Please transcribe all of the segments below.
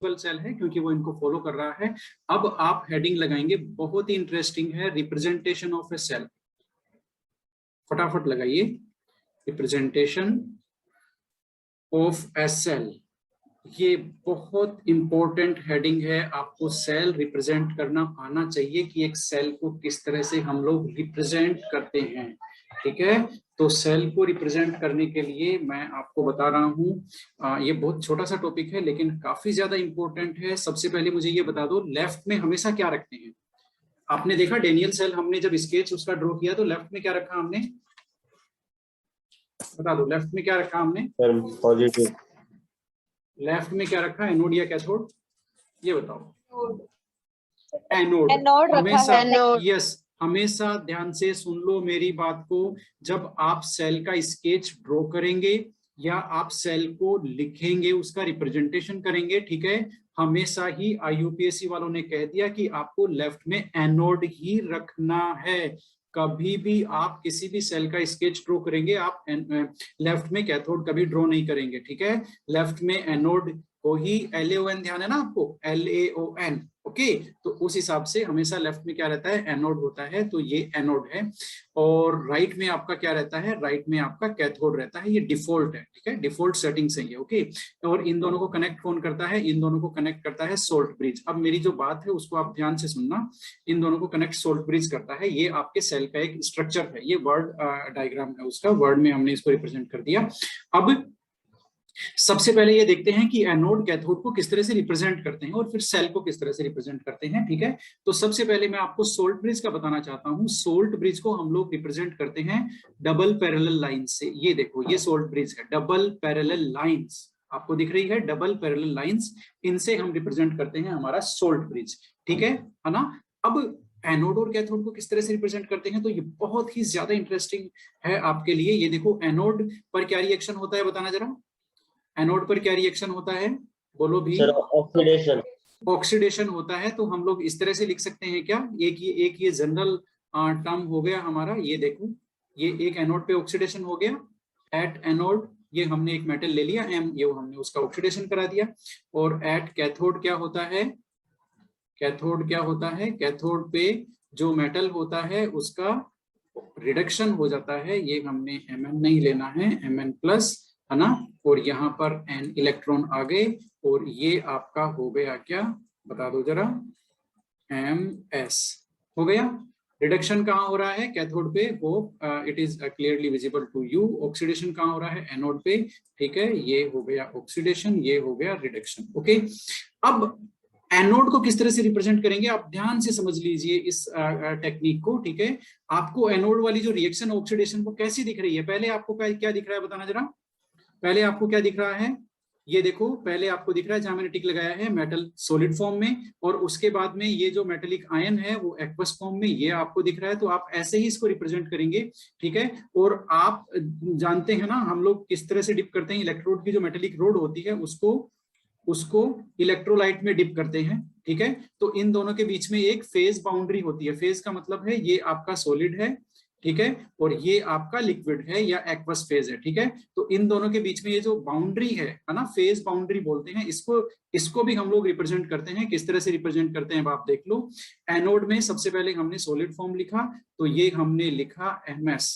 Cell है क्योंकि वो इनको फॉलो कर रहा है। अब आप हेडिंग लगाएंगे, बहुत ही इंटरेस्टिंग है, रिप्रेजेंटेशन ऑफ ए सेल। फटाफट लगाइए, रिप्रेजेंटेशन ऑफ ए सेल। ये बहुत इंपॉर्टेंट हेडिंग है, आपको सेल रिप्रेजेंट करना आना चाहिए कि एक सेल को किस तरह से हम लोग रिप्रेजेंट करते हैं। ठीक है, तो सेल को रिप्रेजेंट करने के लिए मैं आपको बता रहा हूँ, ये बहुत छोटा सा टॉपिक है लेकिन काफी ज्यादा इंपॉर्टेंट है। सबसे पहले मुझे ये बता दो, लेफ्ट में हमेशा क्या रखते हैं? आपने देखा डेनियल सेल, हमने जब स्केच उसका ड्रॉ किया तो लेफ्ट में क्या रखा हमने? बता दो, लेफ्ट में क्या रखा हमने? पॉजिटिव। लेफ्ट में क्या रखा, एनोड या कैथोड? ये बताओ। एनोड हमेशा, यस, हमेशा ध्यान से सुन लो मेरी बात को। जब आप सेल का स्केच ड्रॉ करेंगे या आप सेल को लिखेंगे, उसका रिप्रेजेंटेशन करेंगे, ठीक है, हमेशा ही IUPAC वालों ने कह दिया कि आपको लेफ्ट में एनोड ही रखना है। कभी भी आप किसी भी सेल का स्केच ड्रॉ करेंगे, आप लेफ्ट में कैथोड कभी ड्रॉ नहीं करेंगे। ठीक है, लेफ्ट में एनोड को ही, LAON ध्यान है ना आपको, LAON। ओके, तो उस हिसाब से हमेशा लेफ्ट में क्या रहता है? एनोड होता है, तो ये एनोड है। और राइट में आपका क्या रहता है? राइट में आपका कैथोड रहता है। ये डिफॉल्ट है, ठीक है, डिफॉल्ट सेटिंग सही है। ओके, और इन दोनों को कनेक्ट कौन करता है? इन दोनों को कनेक्ट करता है सोल्ट ब्रिज। अब मेरी जो बात है उसको आप ध्यान से सुनना, इन दोनों को कनेक्ट सोल्ट ब्रिज करता है। ये आपके सेल का एक स्ट्रक्चर है, ये वर्ड डायग्राम है उसका, वर्ड में हमने इसको रिप्रेजेंट कर दिया। अब सबसे पहले ये देखते हैं कि एनोड कैथोड को किस तरह से रिप्रेजेंट करते हैं और फिर सेल को किस तरह से रिप्रेजेंट करते हैं। ठीक है, तो सबसे पहले मैं आपको सोल्ट ब्रिज का बताना चाहता हूं। सोल्ट ब्रिज को हम लोग रिप्रेजेंट करते हैं डबल पैरेलल लाइन से। ये देखो, ये सोल्ट ब्रिज है, डबल पैरेलल लाइंस आपको दिख रही है, डबल पैरेलल लाइंस, इनसे हम रिप्रेजेंट करते हैं हमारा सोल्ट ब्रिज। ठीक है ना? अब एनोड और कैथोड को किस तरह से रिप्रेजेंट करते हैं, तो ये बहुत ही ज्यादा इंटरेस्टिंग है आपके लिए। ये देखो, एनोड पर क्या रिएक्शन होता है, बताना जरा। एनोड पर क्या रिएक्शन होता है, बोलो भी। ऑक्सीडेशन। ऑक्सीडेशन होता है, तो हम लोग इस तरह से लिख सकते हैं क्या, एक ये जनरल टर्म हो गया हमारा। ये देखो, ये एक एनोड पे ऑक्सीडेशन हो गया, एट एनोड ये हमने एक मेटल ले लिया M, ये हमने उसका ऑक्सीडेशन करा दिया। और एट कैथोड क्या होता है? कैथोड क्या होता है? कैथोड पे जो मेटल होता है उसका रिडक्शन हो जाता है। ये हमने Mn नहीं लेना है, Mn प्लस, है ना, और यहाँ पर N इलेक्ट्रॉन आ गए, और ये आपका हो गया क्या, बता दो जरा, Ms हो गया। रिडक्शन कहाँ हो रहा है? कैथोड पे, वो it is clearly visible to you. Oxidation कहाँ हो रहा है? एनोड पे। ठीक है, ये हो गया ऑक्सीडेशन, ये हो गया रिडक्शन। ओके, अब एनोड को किस तरह से रिप्रेजेंट करेंगे, आप ध्यान से समझ लीजिए इस टेक्निक को। ठीक है, आपको एनोड वाली जो रिएक्शन ऑक्सीडेशन को कैसी दिख रही है? पहले आपको क्या दिख रहा है, बताना जरा। पहले आपको क्या दिख रहा है? ये देखो, पहले आपको दिख रहा है जहां मैंने टिक लगाया है, मेटल सॉलिड फॉर्म में, और उसके बाद में ये जो मेटेलिक आयन है वो एक्वस फॉर्म में, ये आपको दिख रहा है। तो आप ऐसे ही इसको रिप्रेजेंट करेंगे। ठीक है, और आप जानते हैं ना हम लोग किस तरह से डिप करते हैं, इलेक्ट्रोड की जो मेटेलिक रोड होती है उसको इलेक्ट्रोलाइट में डिप करते हैं। ठीक है, तो इन दोनों के बीच में एक फेज बाउंड्री होती है। फेज का मतलब है ये आपका सॉलिड है, ठीक है, और ये आपका लिक्विड है या एक्वस फेज है। ठीक है, तो इन दोनों के बीच में ये जो बाउंड्री है ना, फेज बाउंड्री बोलते हैं इसको भी हम लोग रिप्रेजेंट करते हैं। किस तरह से रिप्रेजेंट करते हैं अब आप देख लो। एनोड में सबसे पहले हमने सॉलिड फॉर्म लिखा, तो ये हमने लिखा MS,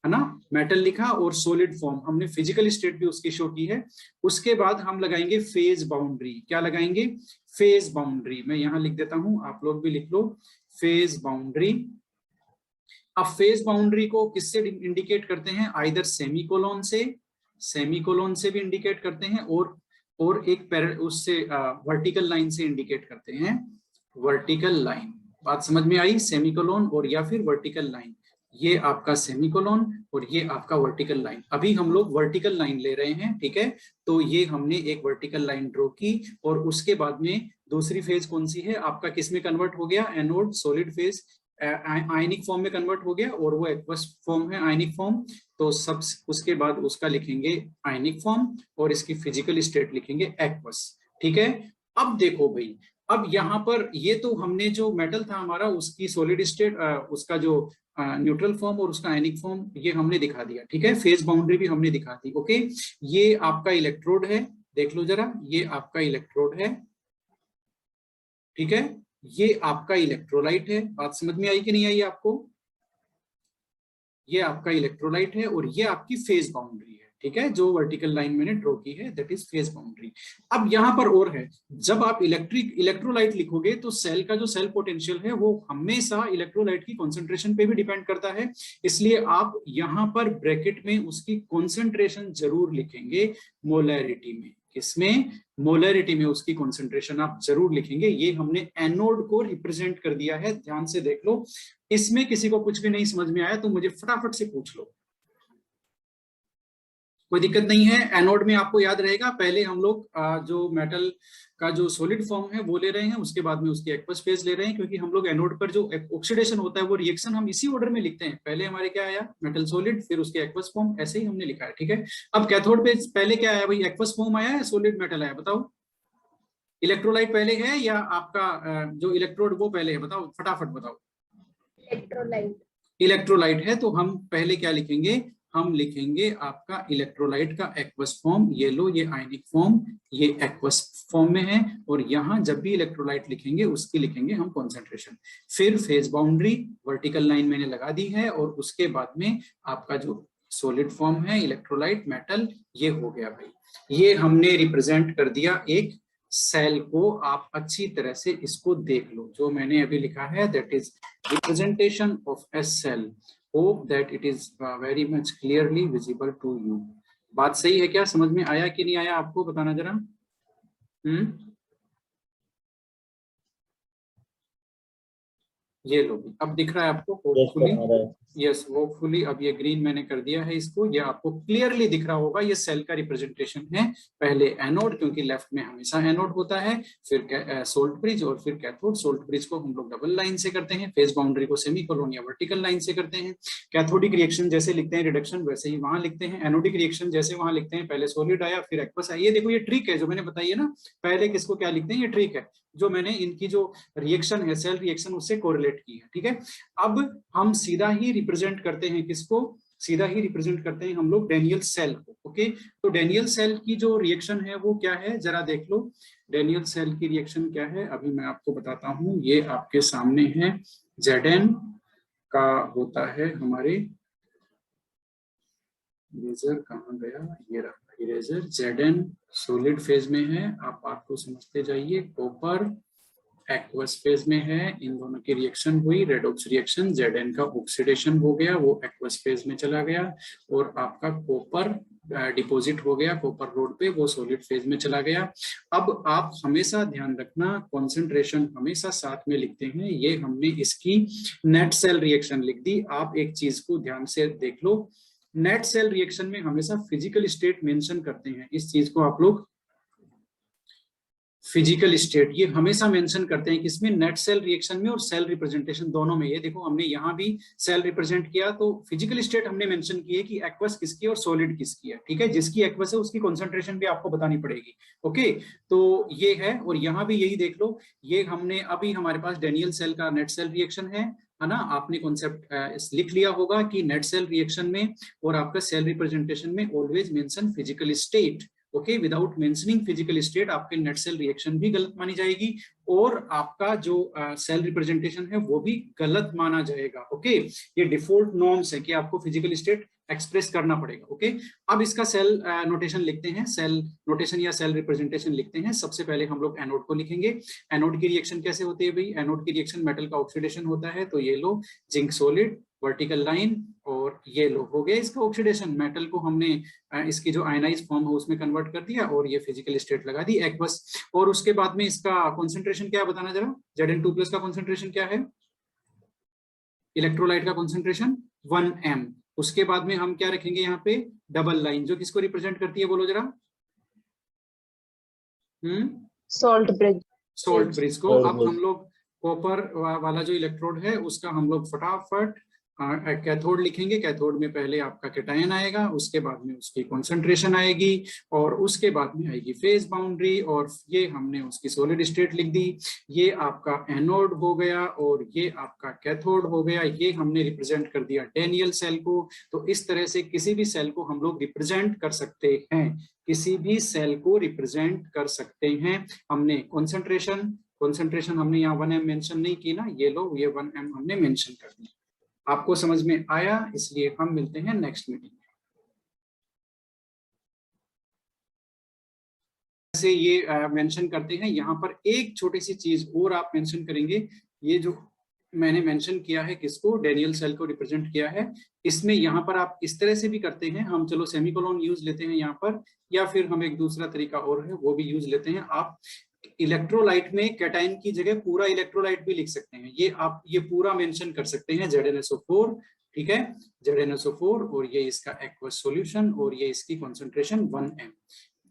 है ना, मेटल लिखा, और सॉलिड फॉर्म हमने फिजिकल स्टेट भी उसकी शो की है। उसके बाद हम लगाएंगे फेज बाउंड्री। क्या लगाएंगे? Phase boundary. मैं यहां लिख देता हूं, आप लोग भी लिख लो, फेज बाउंड्री। अब फेज बाउंड्री को किससे इंडिकेट करते हैं? आइदर सेमीकोलन से भी इंडिकेट करते हैं, और एक उससे वर्टिकल लाइन से इंडिकेट करते हैं, वर्टिकल लाइन। बात समझ में आई? सेमीकोलन और या फिर वर्टिकल लाइन। ये आपका सेमीकोलन और ये आपका वर्टिकल लाइन। अभी हम लोग वर्टिकल लाइन ले रहे हैं। ठीक है, तो ये हमने एक वर्टिकल लाइन ड्रॉ की, और उसके बाद में दूसरी फेज कौन सी है आपका, किस में कन्वर्ट हो गया? Anode solid phase ionic form में कन्वर्ट हो गया, और वो एक्वस फॉर्म है, आयनिक फॉर्म। तो सब उसके बाद उसका लिखेंगे आयनिक फॉर्म, और इसकी फिजिकल स्टेट लिखेंगे एक्वस। ठीक है, अब देखो भाई, अब यहाँ पर ये तो हमने जो मेटल था हमारा उसकी सॉलिड स्टेट, उसका जो न्यूट्रल फॉर्म और उसका आयनिक फॉर्म, ये हमने दिखा दिया। ठीक है, फेज बाउंड्री भी हमने दिखा दी। ओके, ये आपका इलेक्ट्रोड है, देख लो जरा, ये आपका इलेक्ट्रोड है, ठीक है, ये आपका इलेक्ट्रोलाइट है। बात समझ में आई कि नहीं आई आपको? ये आपका इलेक्ट्रोलाइट है और ये आपकी फेज बाउंड्री है, ठीक है, जो वर्टिकल लाइन मैंने ड्रॉ की है दैट इज फेज बाउंड्री। अब यहां पर और है, जब आप इलेक्ट्रोलाइट लिखोगे तो सेल का जो सेल पोटेंशियल है वो हमेशा इलेक्ट्रोलाइट की कॉन्सेंट्रेशन पे भी डिपेंड करता है, इसलिए आप यहां पर ब्रैकेट में उसकी कॉन्सेंट्रेशन जरूर लिखेंगे मोलैरिटी में। किसमें? मोलैरिटी में उसकी कॉन्सेंट्रेशन आप जरूर लिखेंगे। ये हमने एनोड को रिप्रेजेंट कर दिया है, ध्यान से देख लो। इसमें किसी को कुछ भी नहीं समझ में आया तो मुझे फटाफट से पूछ लो, कोई दिक्कत नहीं है। एनोड में आपको याद रहेगा, पहले हम लोग जो मेटल का जो सॉलिड फॉर्म है वो ले रहे हैं, उसके बाद में उसकी एक्वस फेज ले रहे हैं, क्योंकि हम लोग एनोड पर जो ऑक्सीडेशन होता है वो रिएक्शन हम इसी ऑर्डर में लिखते हैं। पहले हमारे क्या आया? मेटल सॉलिड, फिर उसके एक्वस फॉर्म, ऐसे ही हमने लिखा है, ठीक है। अब कैथोड पे पहले क्या आया भाई? एक्वस फॉर्म आया है, सॉलिड मेटल आया? बताओ, इलेक्ट्रोलाइट पहले है या आपका जो इलेक्ट्रोड वो पहले है? बताओ फटाफट बताओ। इलेक्ट्रोलाइट। इलेक्ट्रोलाइट है तो हम पहले क्या लिखेंगे? हम लिखेंगे आपका इलेक्ट्रोलाइट का एक्वस फॉर्म। ये लो, ये आयनिक फॉर्म, ये एक्वस फॉर्म में है, और यहां जब भी इलेक्ट्रोलाइट लिखेंगे उसकी लिखेंगे हम कॉन्सेंट्रेशन। फिर फेज बाउंड्री वर्टिकल लाइन मैंने लगा दी है, और उसके बाद में आपका जो सॉलिड फॉर्म है इलेक्ट्रोलाइट मेटल, ये हो गया भाई। ये हमने रिप्रेजेंट कर दिया एक सेल को। आप अच्छी तरह से इसको देख लो, जो मैंने अभी लिखा है that is representation of a cell. Hope that it is very much clearly visible to you. बात सही है क्या? समझ में आया कि नहीं आया आपको? बताना जरा। ये लो, अब दिख रहा है आपको होपफुली? यस, होपफुली अब ये ग्रीन मैंने कर दिया है इसको, ये आपको क्लियरली दिख रहा होगा। ये सेल का रिप्रेजेंटेशन है। पहले एनोड, क्योंकि लेफ्ट में हमेशा एनोड होता है, फिर सोल्ट ब्रिज, और फिर कैथोड। सोल्ट ब्रिज को हम लोग डबल लाइन से करते हैं, फेज बाउंड्री को सेमीकोलन या वर्टिकल लाइन से करते हैं। कैथोडिक रिएक्शन जैसे लिखते हैं रिडक्शन, वैसे ही वहां लिखते हैं। एनोडिक रिएक्शन जैसे वहां लिखते हैं, पहले सॉलिड आया फिर एक्वस आया। ये देखो, ये ट्रिक है जो मैंने बताई है ना, पहले किसको क्या लिखते हैं, ये ट्रिक है जो मैंने इनकी जो रिएक्शन है सेल रिएक्शन उससे कोरिलेट की है, ठीक है। अब हम सीधा ही रिप्रेजेंट करते हैं किसको? सीधा ही रिप्रेजेंट करते हैं हम लोग डेनियल सेल को। ओके, तो डेनियल सेल की जो रिएक्शन है वो क्या है, जरा देख लो। डेनियल सेल की रिएक्शन क्या है, अभी मैं आपको बताता हूं। ये आपके सामने है, Zn का होता है हमारे, इरेजर कहाँ गया, ये रहा इरेजर। Zn सॉलिड फेज में है, आप आपको समझते जाइए। कॉपर एक्वस फेज में है, इन दोनों की रिएक्शन हुई, रेडॉक्स रिएक्शन। Zn का ऑक्सीडेशन हो गया, वो एक्वस फेज में चला गया, और आपका कॉपर डिपॉजिट हो गया कॉपर रोड पे, वो सॉलिड फेज में चला गया। अब आप हमेशा ध्यान रखना, कॉन्सेंट्रेशन हमेशा साथ में लिखते हैं। ये हमने इसकी नेट सेल रिएक्शन लिख दी। आप एक चीज को ध्यान से देख लो, नेट सेल रिएक्शन में हमेशा फिजिकल स्टेट मेंशन करते हैं। इस चीज को आप लोग फिजिकल स्टेट ये हमेशा मेंशन करते हैं, किसमें? नेट सेल रिएक्शन में और सेल रिप्रेजेंटेशन दोनों में। ये देखो, हमने यहाँ भी सेल रिप्रेजेंट किया तो फिजिकल स्टेट हमने मेंशन की है कि एक्वस किसकी और सॉलिड किसकी है, ठीक है। जिसकी एक्वस है उसकी कॉन्सेंट्रेशन भी आपको बतानी पड़ेगी। ओके, तो ये है, और यहाँ भी यही देख लो, ये हमने अभी हमारे पास डेनियल सेल का नेट सेल रिएक्शन है ना। आपने कॉन्सेप्ट लिख लिया होगा कि नेट सेल रिएक्शन में और आपका सेल रिप्रेजेंटेशन में always mention physical state. Okay, without mentioning physical state आपके नेट सेल रिएक्शन भी गलत मानी जाएगी, और आपका जो सेल रिप्रेजेंटेशन है वो भी गलत माना जाएगा। ओके, ये डिफॉल्ट नॉर्म्स है कि आपको फिजिकल स्टेट एक्सप्रेस करना पड़ेगा। ओके, अब इसका सेल नोटेशन लिखते हैं, सेल नोटेशन या सेल रिप्रेजेंटेशन लिखते हैं। सबसे पहले हम लोग एनोड को लिखेंगे। एनोड की रिएक्शन कैसे होती है भाई? एनोड की रिएक्शन मेटल का ऑक्सीडेशन होता है, तो ये लो जिंक सॉलिड वर्टिकल लाइन, और ये लो हो गया इसका ऑक्सीडेशन। मेटल को हमने इसकी जो आयनाइज फॉर्म है उसमें कन्वर्ट कर दिया, और ये फिजिकल स्टेट लगा दी एक्वस। और उसके बाद में इसका कॉन्सेंट्रेशन क्या है बताना जरा। Zn2+ का कॉन्सेंट्रेशन क्या है? इलेक्ट्रोलाइट का कॉन्सेंट्रेशन 1m। उसके बाद में हम क्या रखेंगे यहाँ पे? डबल लाइन, जो किसको रिप्रेजेंट करती है बोलो जरा। Salt bridge. सॉल्ट ब्रिज को। अब हम लोग कॉपर वाला जो इलेक्ट्रोड है उसका हम लोग फटाफट कैथोड लिखेंगे, कैथोड में पहले आपका कैटायन आएगा, उसके बाद में उसकी कॉन्सेंट्रेशन आएगी और उसके बाद में आएगी फेज बाउंड्री, और ये हमने उसकी सॉलिड स्टेट लिख दी। ये आपका एनोड हो गया और ये आपका कैथोड हो गया। ये हमने रिप्रेजेंट कर दिया डेनियल सेल को। तो इस तरह से किसी भी सेल को हम लोग रिप्रेजेंट कर सकते हैं, किसी भी सेल को रिप्रेजेंट कर सकते हैं। हमने कॉन्सेंट्रेशन हमने यहाँ 1m मेंशन नहीं की ना, ये लो, ये 1m हमने मेंशन कर दिया। आपको समझ में आया? इसलिए हम मिलते हैं नेक्स्ट मीटिंग में। से ये मेंशन करते हैं। यहाँ पर एक छोटी सी चीज और आप मेंशन करेंगे, ये जो मैंने मेंशन किया है किसको, डेनियल सेल को रिप्रेजेंट किया है, इसमें यहाँ पर आप इस तरह से भी करते हैं। हम चलो सेमीकोलन यूज लेते हैं यहाँ पर, या फिर हम एक दूसरा तरीका और है वो भी यूज लेते हैं। आप इलेक्ट्रोलाइट में कैटायन की जगह पूरा इलेक्ट्रोलाइट भी लिख सकते हैं। ये आप ये पूरा मेंशन कर सकते हैं ZnSO4, ठीक है, ZnSO4, और ये इसका एक्वस सॉल्यूशन और ये इसकी concentration 1m।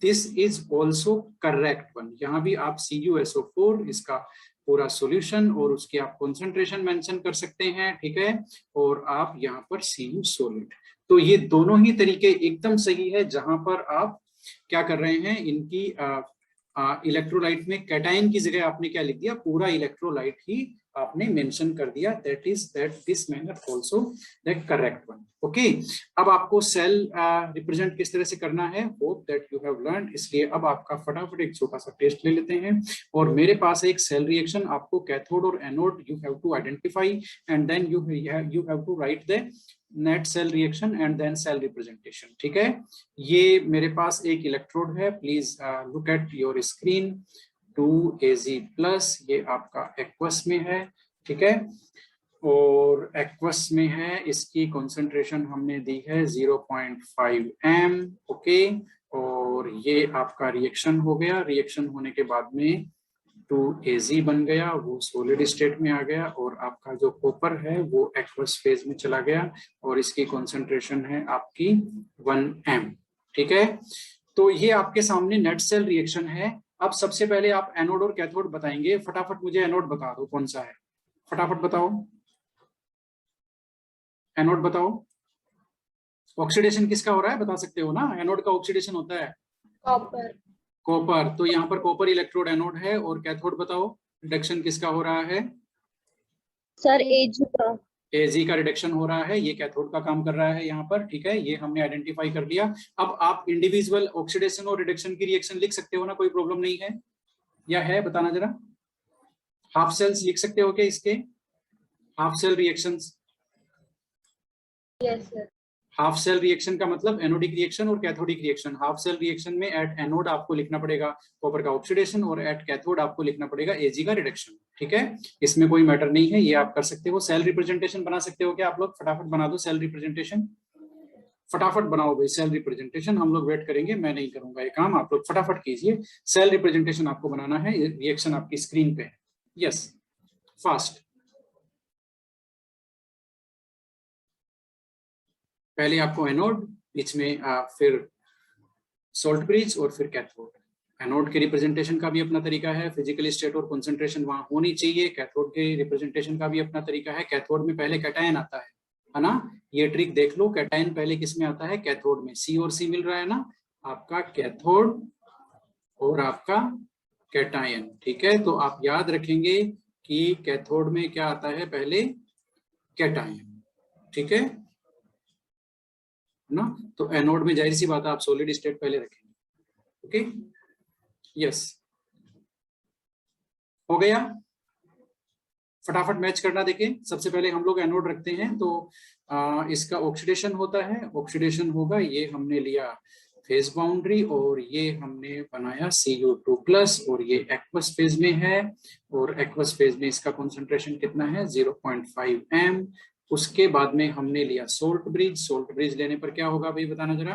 This is also correct one. यहाँ भी आप CuSO4 इसका पूरा सॉल्यूशन और उसकी आप कॉन्सेंट्रेशन मेंशन कर सकते हैं, ठीक है, और आप यहाँ पर Cu सॉलिड। तो ये दोनों ही तरीके एकदम सही है। जहां पर आप क्या कर रहे हैं, इनकी इलेक्ट्रोलाइट में कैटायन की जगह आपने क्या लिख दिया, पूरा इलेक्ट्रोलाइट ही आपने मेंशन कर दिया। That this manner also the correct one. Okay, अब आपको सेल रिप्रेजेंट किस तरह से करना है, hope that you have learned. इसलिए अब आपका फटाफट एक छोटा सा टेस्ट ले लेते हैं। और मेरे पास एक सेल रिएक्शन, आपको कैथोड और anode you have to identify and then you have to write the net cell reaction and then cell representation, ठीक है। ये मेरे पास एक इलेक्ट्रोड है, please look at your screen, 2Ag+, ये आपका एक्वस में है, ठीक है, और एक्वस में है, इसकी कॉन्सेंट्रेशन हमने दी है 0.5m, ओके। और ये आपका रिएक्शन हो गया, रिएक्शन होने के बाद में 2Ag बन गया, वो सॉलिड स्टेट में आ गया, और आपका जो कॉपर है वो एक्वस फेज में चला गया, और इसकी कॉन्सेंट्रेशन है आपकी 1m, ठीक है। तो ये आपके सामने नेट सेल रिएक्शन है। अब सबसे पहले आप एनोड और कैथोड बताएंगे। फटाफट मुझे एनोड बता दो कौन सा है, फटाफट बताओ, एनोड बताओ। ऑक्सीडेशन किसका हो रहा है, बता सकते हो ना, एनोड का ऑक्सीडेशन होता है कॉपर। तो यहाँ पर कॉपर इलेक्ट्रोड एनोड है, और कैथोड बताओ रिडक्शन किसका हो रहा है सर, Ag का रिडक्शन हो रहा है, ये कैथोड का काम कर रहा है यहाँ पर, ठीक है, ये हमने आइडेंटिफाई कर लिया। अब आप इंडिविजुअल ऑक्सीडेशन और रिडक्शन की रिएक्शन लिख सकते हो ना, कोई प्रॉब्लम नहीं है, या है, बताना जरा। हाफ सेल्स लिख सकते हो क्या इसके, half cell reactions? Yes sir. Half cell reaction का मतलब एनोडिक रिएक्शन और cathodic reaction. Half cell reaction में एट एनोड आपको लिखना पड़ेगा कॉपर का ऑक्सीडेशन, और एट कैथोड आपको लिखना पड़ेगा Ag का रिडक्शन, ठीक है, इसमें कोई मैटर नहीं है, ये आप कर सकते हो। सेल रिप्रेजेंटेशन बना सकते हो क्या आप लोग, फटाफट बना दो सेल रिप्रेजेंटेशन, फटाफट बनाओ भाई सेल रिप्रेजेंटेशन। हम लोग वेट करेंगे, मैं नहीं करूंगा ये काम, आप लोग फटाफट कीजिए। सेल रिप्रेजेंटेशन आपको बनाना है, रिएक्शन आपकी स्क्रीन पे है, यस, फास्ट। पहले आपको एनोड, बीच में फिर सोल्ट ब्रिज और फिर कैथोड। एनोड के रिप्रेजेंटेशन का भी अपना तरीका है, फिजिकल स्टेट और कंसंट्रेशन वहां होनी चाहिए। कैथोड के रिप्रेजेंटेशन का भी अपना तरीका है। कैथोड में पहले कैटायन आता है ना, ये ट्रिक देख लो। कैटायन पहले किस में आता है, कैथोड में। C और C मिल रहा है ना, आपका कैथोड और आपका कैटायन, ठीक है। तो आप याद रखेंगे कि कैथोड में क्या आता है, पहले कैटायन, ठीक है ना। तो एनोड में जाहिर सी बात है आप सॉलिड स्टेट पहले रखेंगे, ओके, यस, हो गया। फटाफट मैच करना देखें। सबसे पहले हम लोग एनोड रखते हैं, तो इसका ऑक्सीडेशन होता है, ऑक्सीडेशन होगा, ये हमने लिया फेज बाउंड्री, और ये हमने बनाया Cu2+, और ये एक्वस फेज में है, और एक्वस फेज में इसका कॉन्सेंट्रेशन कितना है, 0.5m। उसके बाद में हमने लिया सोल्ट ब्रिज। सोल्ट ब्रिज लेने पर क्या होगा भाई, बताना जरा।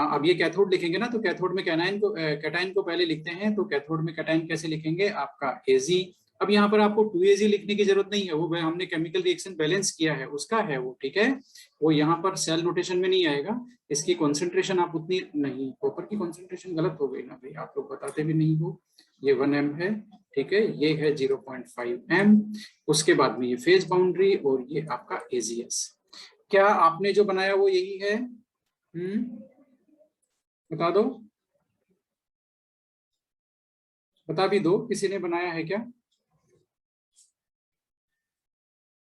अब ये कैथोड लिखेंगे ना, तो कैथोड में कैटायन को पहले लिखते हैं, तो कैथोड में कैटायन कैसे लिखेंगे, आपका Ag। अब यहाँ पर आपको 2Ag लिखने की जरूरत नहीं है, वो हमने केमिकल रिएक्शन बैलेंस किया है उसका है वो, ठीक है, वो यहाँ पर सेल नोटेशन में नहीं आएगा। इसकी कॉन्सेंट्रेशन आप उतनी नहीं, कॉपर की कॉन्सेंट्रेशन गलत हो गई ना भाई, आप लोग बताते भी नहीं हो, ये 1m है, ठीक है, ये है 0.5 m। उसके बाद में ये फेज बाउंड्री और ये आपका AGS। क्या आपने जो बनाया वो यही है? बता दो, बता भी दो, किसी ने बनाया है क्या?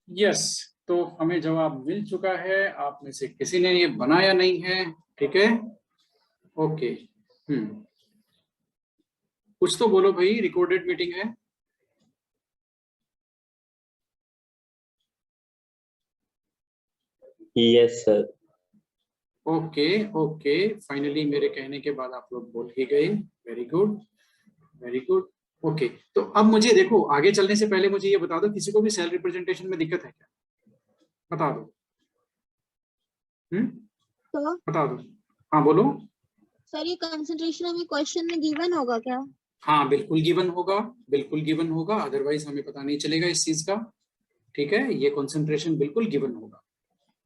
यस, तो हमें जवाब मिल चुका है। आप में से किसी ने ये बनाया नहीं है, ठीक है, ओके। कुछ तो बोलो भाई, रिकॉर्डेड मीटिंग है। Yes sir. Okay okay, finally मेरे कहने के बाद आप लोग बोल ही गए। Very good, very good. Okay, तो अब मुझे देखो, आगे चलने से पहले मुझे ये बता दो, किसी को भी सेल रिप्रेजेंटेशन में दिक्कत है क्या? बता दो। तो बता दो, हाँ बोलो। सर ये कंसंट्रेशन हमें क्वेश्चन में गिवन होगा क्या? हाँ बिल्कुल गिवन होगा, बिल्कुल गिवन होगा, अदरवाइज हमें पता नहीं चलेगा इस चीज का। ठीक है, ये कंसंट्रेशन बिल्कुल गिवन होगा।